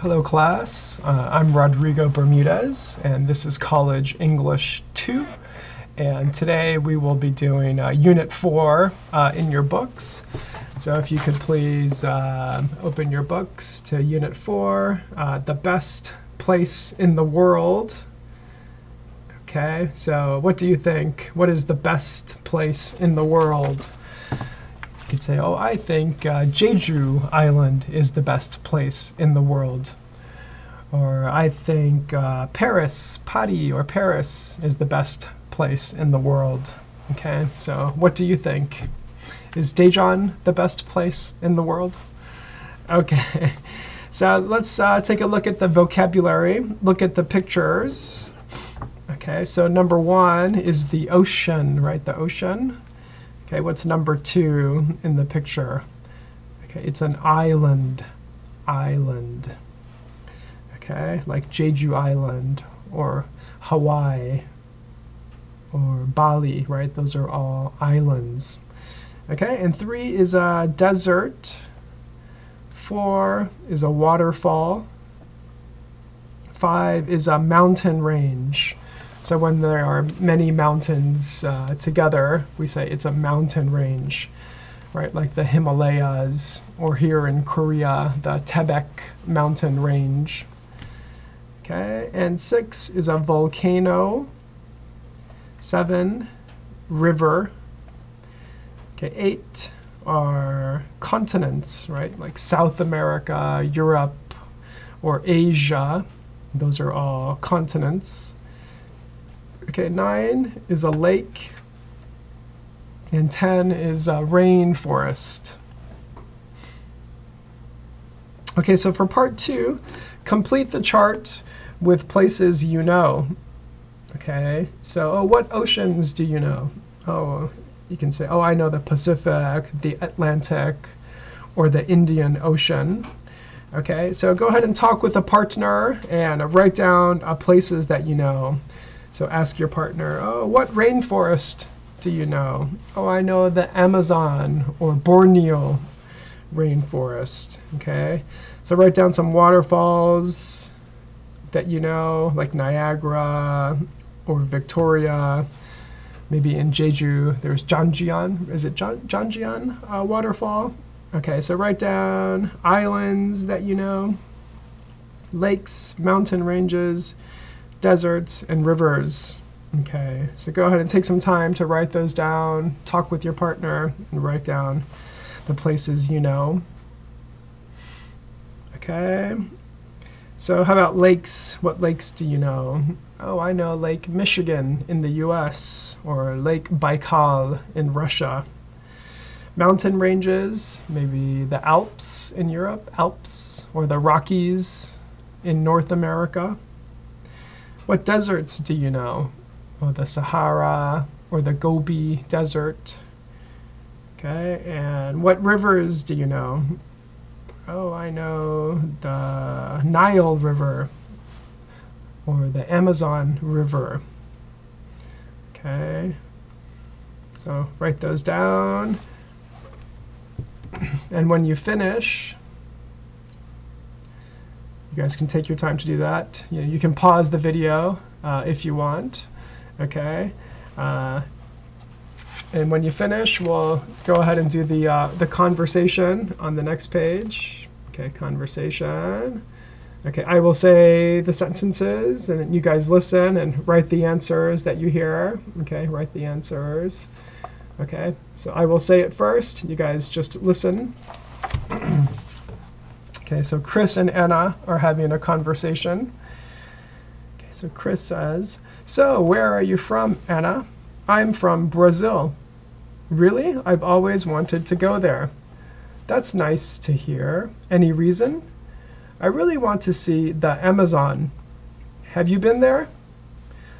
Hello class, I'm Rodrigo Bermudez and this is College English 2, and today we will be doing Unit 4 in your books. So if you could please open your books to Unit 4, the best place in the world. Okay, so what do you think? What is the best place in the world? You could say, oh, I think Jeju Island is the best place in the world. Or I think Paris is the best place in the world. Okay, so what do you think? Is Daejeon the best place in the world? Okay, so let's take a look at the vocabulary. Look at the pictures. Okay, so number 1 is the ocean, right? The ocean. Okay, what's number 2 in the picture? Okay, it's an island. Island. Okay, like Jeju Island or Hawaii or Bali, right? Those are all islands. Okay, and 3 is a desert. 4 is a waterfall. 5 is a mountain range. So when there are many mountains together, we say it's a mountain range, right? Like the Himalayas, or here in Korea, the Taebaek mountain range. Okay, and 6 is a volcano. 7, river. Okay, 8 are continents, right? Like South America, Europe, or Asia. Those are all continents. Okay, 9 is a lake, and 10 is a rainforest. Okay, so for part 2, complete the chart with places you know. Okay, so what oceans do you know? Oh, you can say, oh, I know the Pacific, the Atlantic, or the Indian Ocean. Okay, so go ahead and talk with a partner and write down places that you know. So ask your partner, oh, what rainforest do you know? Oh, I know the Amazon or Borneo rainforest. Okay, so write down some waterfalls that you know, like Niagara or Victoria. Maybe in Jeju, there's Janjian. Is it Janjian waterfall? Okay, so write down islands that you know, lakes, mountain ranges, deserts, and rivers. Okay, so go ahead and take some time to write those down, talk with your partner, and write down the places you know. Okay, so how about lakes? What lakes do you know? Oh, I know Lake Michigan in the US, or Lake Baikal in Russia. Mountain ranges, maybe the Alps in Europe, Alps, or the Rockies in North America. What deserts do you know? Oh, the Sahara or the Gobi Desert. Okay, and what rivers do you know? Oh, I know the Nile River or the Amazon River. Okay, so write those down. And when you finish, you guys can take your time to do that. You can pause the video if you want. Okay, and when you finish, we'll go ahead and do the conversation on the next page. Okay, conversation. Okay, I will say the sentences, and then you guys listen and write the answers that you hear. Okay, write the answers. Okay, so I will say it first. You guys just listen. Okay, so Chris and Anna are having a conversation. Okay, so Chris says, so where are you from, Anna? I'm from Brazil. Really? I've always wanted to go there. That's nice to hear. Any reason? I really want to see the Amazon. Have you been there?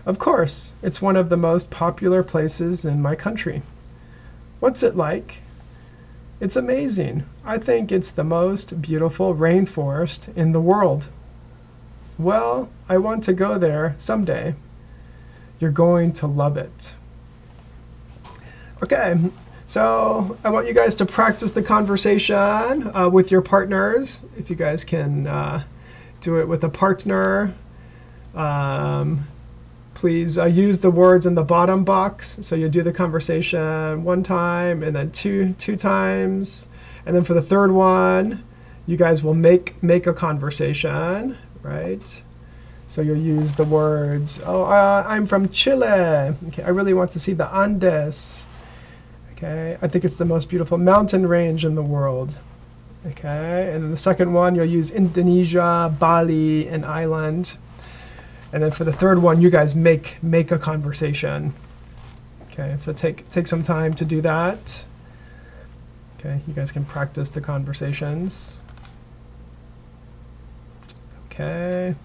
Of course. It's one of the most popular places in my country. What's it like? It's amazing. I think it's the most beautiful rainforest in the world. Well, I want to go there someday. You're going to love it. Okay, so I want you guys to practice the conversation with your partners. If you guys can do it with a partner. Please use the words in the bottom box. So you do the conversation one time and then two times. And then for the third one, you guys will make a conversation, right? So you'll use the words, oh, I'm from Chile. Okay, I really want to see the Andes. Okay, I think it's the most beautiful mountain range in the world. Okay, and then the second one, you'll use Indonesia, Bali, an island. And then for the third one, you guys make a conversation. Okay, so take some time to do that. Okay, you guys can practice the conversations. Okay,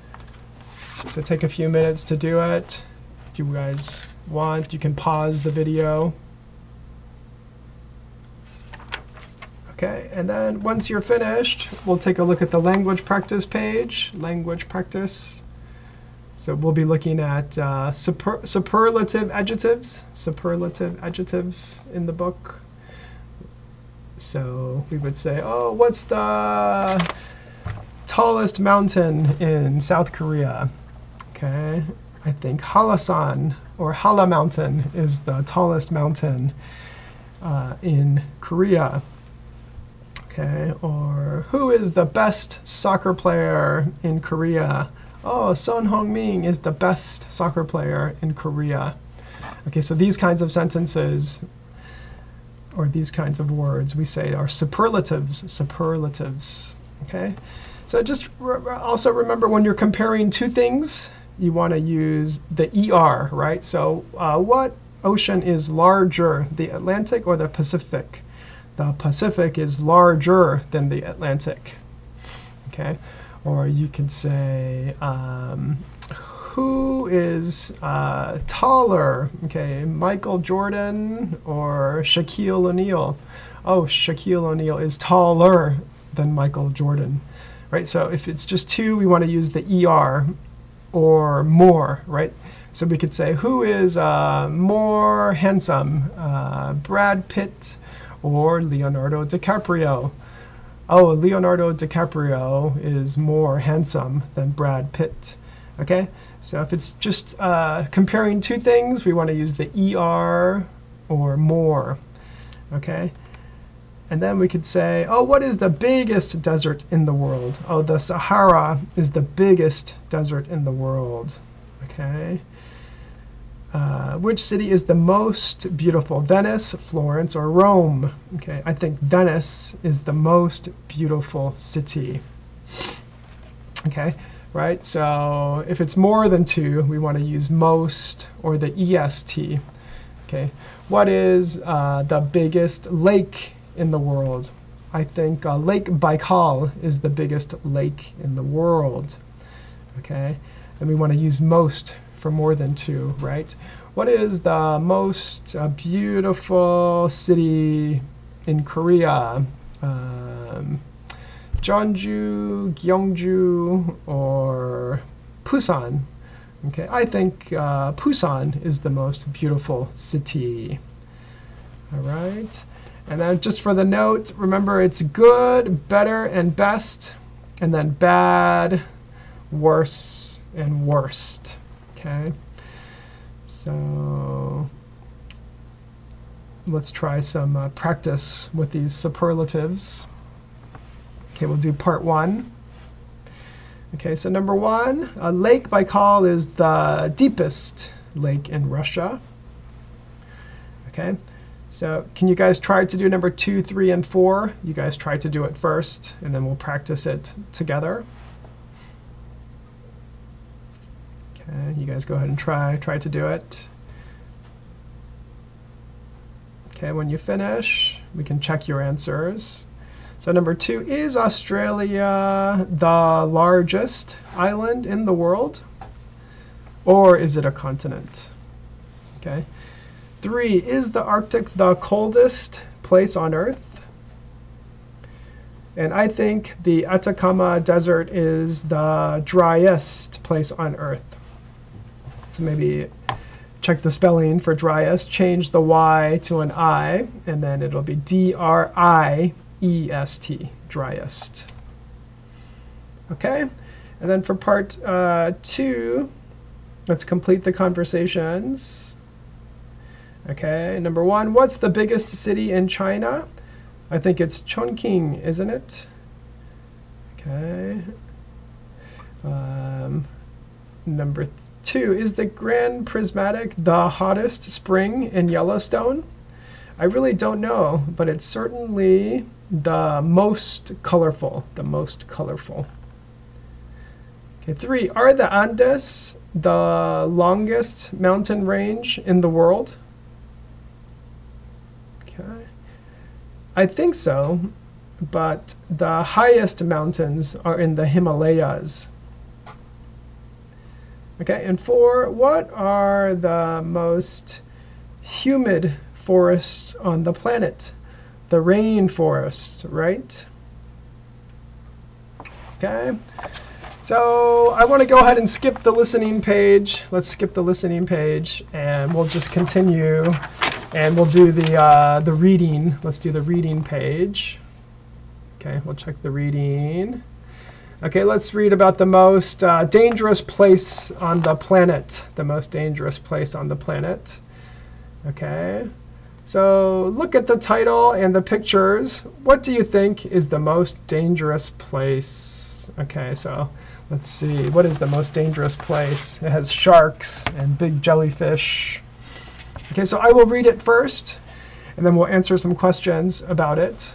so take a few minutes to do it. If you guys want, you can pause the video. Okay, and then once you're finished, we'll take a look at the language practice page, language practice. So we'll be looking at superlative adjectives in the book. So we would say, oh, what's the tallest mountain in South Korea? Okay, I think Hallasan or Halla Mountain is the tallest mountain in Korea. Okay, or who is the best soccer player in Korea? Oh, Son Heung-min is the best soccer player in Korea. Okay, so these kinds of sentences or these kinds of words we say are superlatives. Okay, so just also remember when you're comparing two things, you want to use the ER, right? So what ocean is larger, the Atlantic or the Pacific? The Pacific is larger than the Atlantic. Okay. Or you could say, who is taller? Okay, Michael Jordan or Shaquille O'Neal? Oh, Shaquille O'Neal is taller than Michael Jordan, right? So if it's just two, we want to use the ER or more, right? So we could say, who is more handsome, Brad Pitt or Leonardo DiCaprio? Oh, Leonardo DiCaprio is more handsome than Brad Pitt. Okay, so if it's just comparing two things, we want to use the ER or more. Okay, and then we could say, oh, what is the biggest desert in the world? Oh, the Sahara is the biggest desert in the world. Okay. Which city is the most beautiful? Venice, Florence, or Rome? Okay, I think Venice is the most beautiful city. Okay, right? So if it's more than two, we want to use most or the EST. Okay, what is the biggest lake in the world? I think Lake Baikal is the biggest lake in the world. Okay, and we want to use most for more than two, right? What is the most beautiful city in Korea? Jeonju, Gyeongju, or Busan? Okay, I think Busan is the most beautiful city. All right, and then just for the note, remember it's good, better, and best, and then bad, worse, and worst. Okay, so let's try some practice with these superlatives. Okay, we'll do part one. Okay, so number one, Lake Baikal is the deepest lake in Russia. Okay, so can you guys try to do number 2, 3, and 4? You guys try to do it first, and then we'll practice it together. Okay, you guys go ahead and try to do it. Okay, when you finish, we can check your answers. So number 2, is Australia the largest island in the world? Or is it a continent? Okay. 3, is the Arctic the coldest place on Earth? And I think the Atacama Desert is the driest place on Earth. So maybe check the spelling for driest, change the Y to an I, and then it'll be D-R-I-E-S-T, driest. Okay, And then for part 2, let's complete the conversations. Okay, number 1, what's the biggest city in China? I think it's Chongqing, isn't it? Okay. Number 2, is the Grand Prismatic the hottest spring in Yellowstone? I really don't know, but it's certainly the most colorful. The most colorful. Okay, 3, are the Andes the longest mountain range in the world? Okay. I think so, but the highest mountains are in the Himalayas. Okay, and 4, what are the most humid forests on the planet? The rainforest, right? Okay, so I want to go ahead and skip the listening page. Let's skip the listening page, and we'll just continue, and we'll do the reading. Let's do the reading page. Okay, we'll check the reading. Okay, let's read about the most dangerous place on the planet. The most dangerous place on the planet. Okay, so look at the title and the pictures. What do you think is the most dangerous place? Okay, so let's see. What is the most dangerous place? It has sharks and big jellyfish. Okay, so I will read it first, and then we'll answer some questions about it.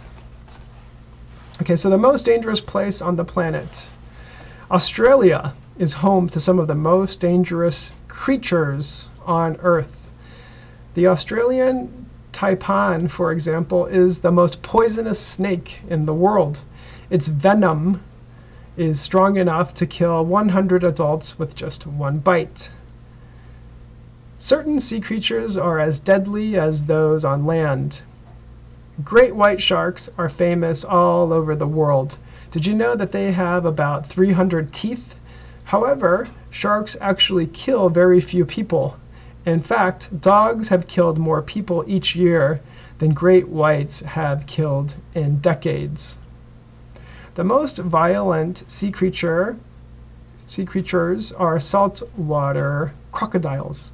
Okay, so the most dangerous place on the planet. Australia is home to some of the most dangerous creatures on Earth. The Australian taipan, for example, is the most poisonous snake in the world. Its venom is strong enough to kill 100 adults with just one bite. Certain sea creatures are as deadly as those on land. Great white sharks are famous all over the world. Did you know that they have about 300 teeth? However, sharks actually kill very few people. In fact, dogs have killed more people each year than great whites have killed in decades. The most violent sea creatures are saltwater crocodiles.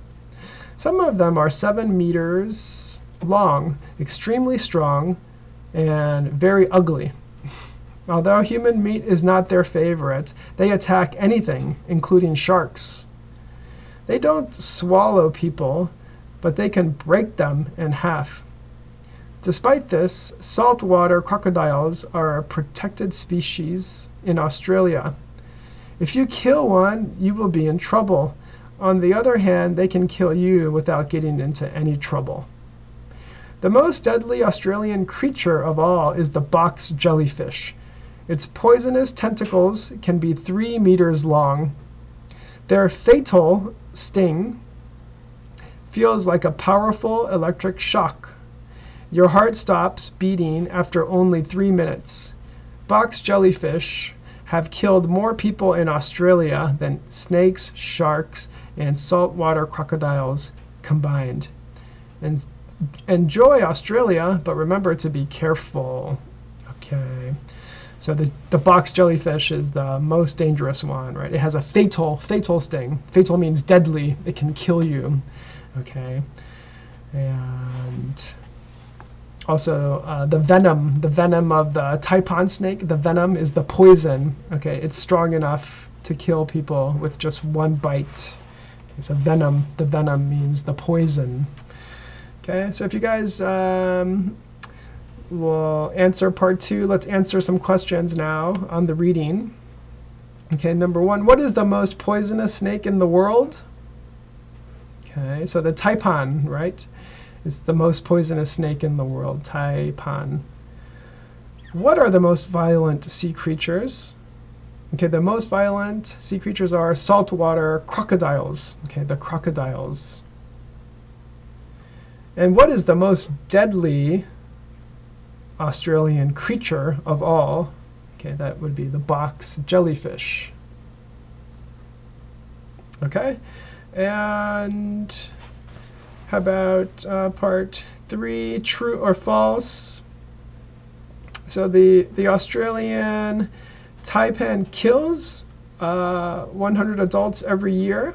Some of them are 7 meters long, extremely strong, and very ugly. Although human meat is not their favorite, they attack anything, including sharks. They don't swallow people, but they can break them in half. Despite this, saltwater crocodiles are a protected species in Australia. If you kill one, you will be in trouble. On the other hand, they can kill you without getting into any trouble. The most deadly Australian creature of all is the box jellyfish. Its poisonous tentacles can be 3 meters long. Their fatal sting feels like a powerful electric shock. Your heart stops beating after only 3 minutes. Box jellyfish have killed more people in Australia than snakes, sharks, and saltwater crocodiles combined. And enjoy Australia, but remember to be careful. Okay, so the box jellyfish is the most dangerous one, right? It has a fatal sting. Fatal means deadly. It can kill you. Okay, and also the venom of the taipan snake. The venom is the poison. Okay, it's strong enough to kill people with just one bite. Okay, so venom. The venom means the poison. Okay, so if you guys will answer part 2, let's answer some questions now on the reading. Okay, number 1, what is the most poisonous snake in the world? Okay, so the taipan, right? It's the most poisonous snake in the world, taipan. What are the most violent sea creatures? Okay, the most violent sea creatures are saltwater crocodiles. Okay, the crocodiles. And what is the most deadly Australian creature of all? Okay, that would be the box jellyfish. Okay, and how about part 3, true or false? So the Australian taipan kills 100 adults every year.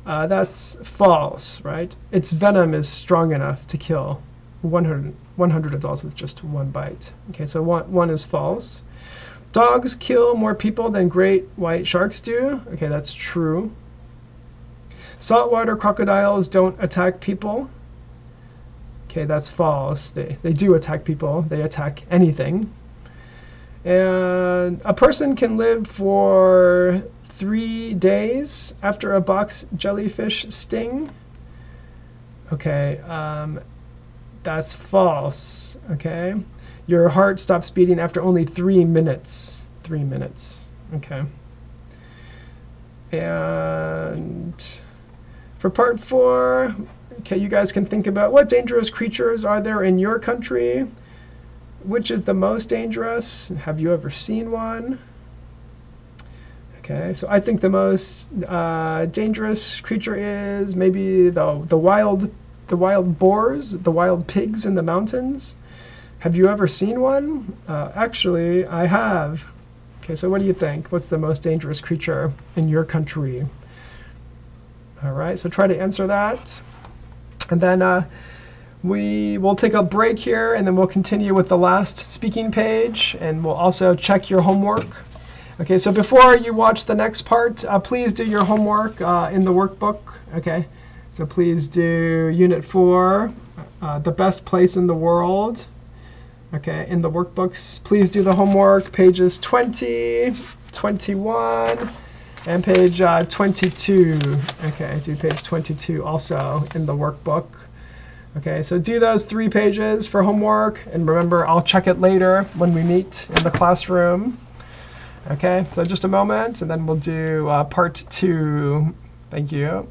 That's false, right? Its venom is strong enough to kill 100 adults with just one bite. Okay, so one is false. Dogs kill more people than great white sharks do. Okay, that's true. Saltwater crocodiles don't attack people. Okay, that's false. They do attack people. They attack anything. And a person can live for 3 days after a box jellyfish sting. Okay, that's false. Okay, your heart stops beating after only 3 minutes. 3 minutes. Okay. And for part 4, okay, you guys can think about what dangerous creatures are there in your country? Which is the most dangerous? Have you ever seen one? Okay, so I think the most dangerous creature is maybe the wild boars, the wild pigs in the mountains. Have you ever seen one? Actually, I have. Okay, so what do you think? What's the most dangerous creature in your country? All right, so try to answer that. And then we will take a break here, and then we'll continue with the last speaking page, and we'll also check your homework. Okay, so before you watch the next part, please do your homework in the workbook. Okay, so please do Unit 4, the best place in the world. Okay, in the workbooks, please do the homework, pages 20, 21, and page 22. Okay, do page 22 also in the workbook. Okay, so do those 3 pages for homework, and remember, I'll check it later when we meet in the classroom. Okay, so just a moment, and then we'll do part 2. Thank you.